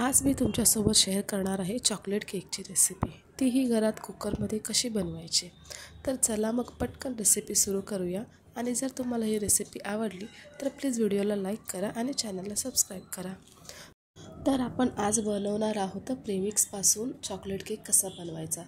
आज मी तुमच्यासोबत शेअर करणार आहे चॉकलेट केकची रेसिपी। तीही घरात कुकरमध्ये कशी बनवायची। तर चला मग पटकन रेसिपी सुरू करूया। आणि जर तुम्हाला ही रेसिपी आवडली तर प्लीज व्हिडिओला लाईक करा आणि चॅनलला सबस्क्राईब करा। तर आपण आज बनवणार आहोत प्रीमिक्सपासून चॉकलेट केक कसा बनवायचा।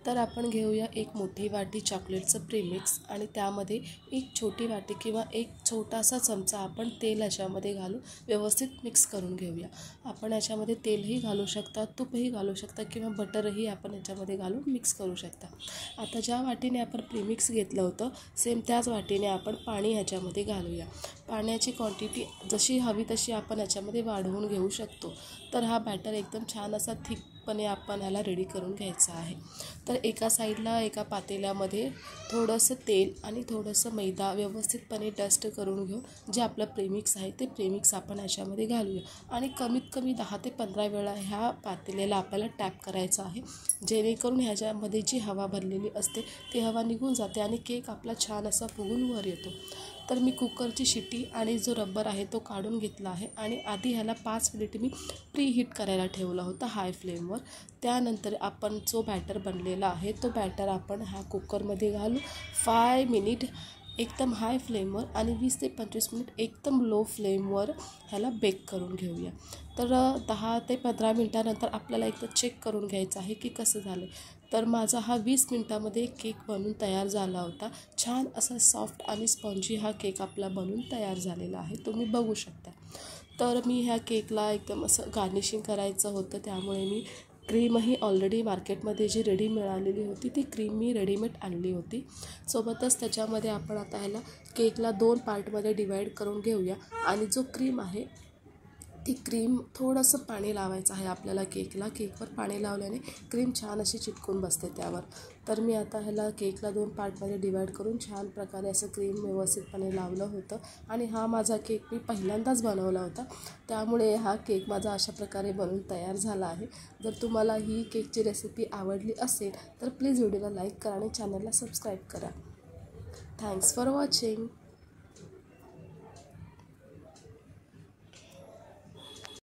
तर आपण घेऊया एक मोठी वाटी चॉकलेटचं प्रीमिक्स आणि त्यामध्ये एक छोटी वाटी किंवा एक छोटासा चमचा आपण तेल याच्यामध्ये घालून व्यवस्थित मिक्स करून घेऊया। आपण याच्यामध्ये तेलही घालू शकता, तूपही घालू शकता किंवा बटरही आपण याच्यामध्ये घालून मिक्स करू शकता। आता ज्या वाटीने आपण प्रीमिक्स घेतलं होतं सेम त्याच वाटीने आपण पाणी ह्याच्यामध्ये घालूया। पाण्याची क्वांटिटी जशी हवी तशी आपण याच्यामध्ये वाढवून घेऊ शकतो। तर हा बॅटर एकदम छान असा थिकपणे आपण ह्याला रेडी करून घ्यायचा आहे। तर एका साईडला एका पातेल्यामध्ये थोडंसं तेल आणि थोडंसं मैदा व्यवस्थितपणे डस्ट करून घेऊन जे आपलं प्रीमिक्स आहे ते प्रीमिक्स आपण याच्यामध्ये घालूया आणि कमीत कमी 10 ते 15 वेळा ह्या पातेल्याला आपल्याला टॅप करायचं आहे, जेणेकरून ह्याच्यामध्ये जी हवा भरलेली असते ती हवा निघून जाते आणि केक आपला छान असा फुगून वर येतो। तर मी कुकरची शिटी आणि जो रबर आहे तो काढून घेतला आहे आणि आधी ह्याला 5 मिनिट मी प्री हीट करायला ठेवला होता हाय फ्लेमवर। त्यानंतर आपण जो बॅटर बनलेला आहे तो बॅटर आपण ह्या कुकरमध्ये घालू 5 मिनिट एकदम हाय फ्लेमवर आणि 20 ते 25 मिनिट एकदम लो फ्लेमवर ह्याला बेक करून घेऊया। तर 10 ते 15 मिनिटानंतर आपल्याला एकदा चेक करून घ्यायचं आहे की कसं झालं। तर माझा हा 20 मिनिटामध्ये केक बनून तयार झाला होता। छान असा सॉफ्ट आणि स्पॉन्जी हा केक आपला बनून तयार झालेला आहे, तुम्ही बघू शकता। तर मी ह्या केकला एकदम असं गार्निशिंग करायचं होतं, त्यामुळे मी क्रीमही ऑलरेडी मार्केटमध्ये जी रेडी मिळालेली होती ती क्रीम मी रेडीमेड आणली होती। सोबतच त्याच्यामध्ये आपण आता ह्याला केकला 2 पार्टमध्ये डिवाईड करून घेऊया आणि जो क्रीम आहे ती क्रीम थोडंसं पाणी लावायचं आहे आपल्याला केकवर पाणी लावल्याने क्रीम छान अशी चिटकून बसते त्यावर। तर मी आता ह्याला केकला 2 पार्टमध्ये डिवाईड करून छान प्रकारे असं क्रीम व्यवस्थितपणे लावलं होतं आणि हा माझा केक मी पहिल्यांदाच बनवला होता, त्यामुळे हा केक माझा अशा प्रकारे बनून तयार झाला आहे। जर तुम्हाला ही केकची रेसिपी आवडली असेल तर प्लीज व्हिडिओला लाईक करा आणि चॅनलला सबस्क्राईब करा। Thanks for watching.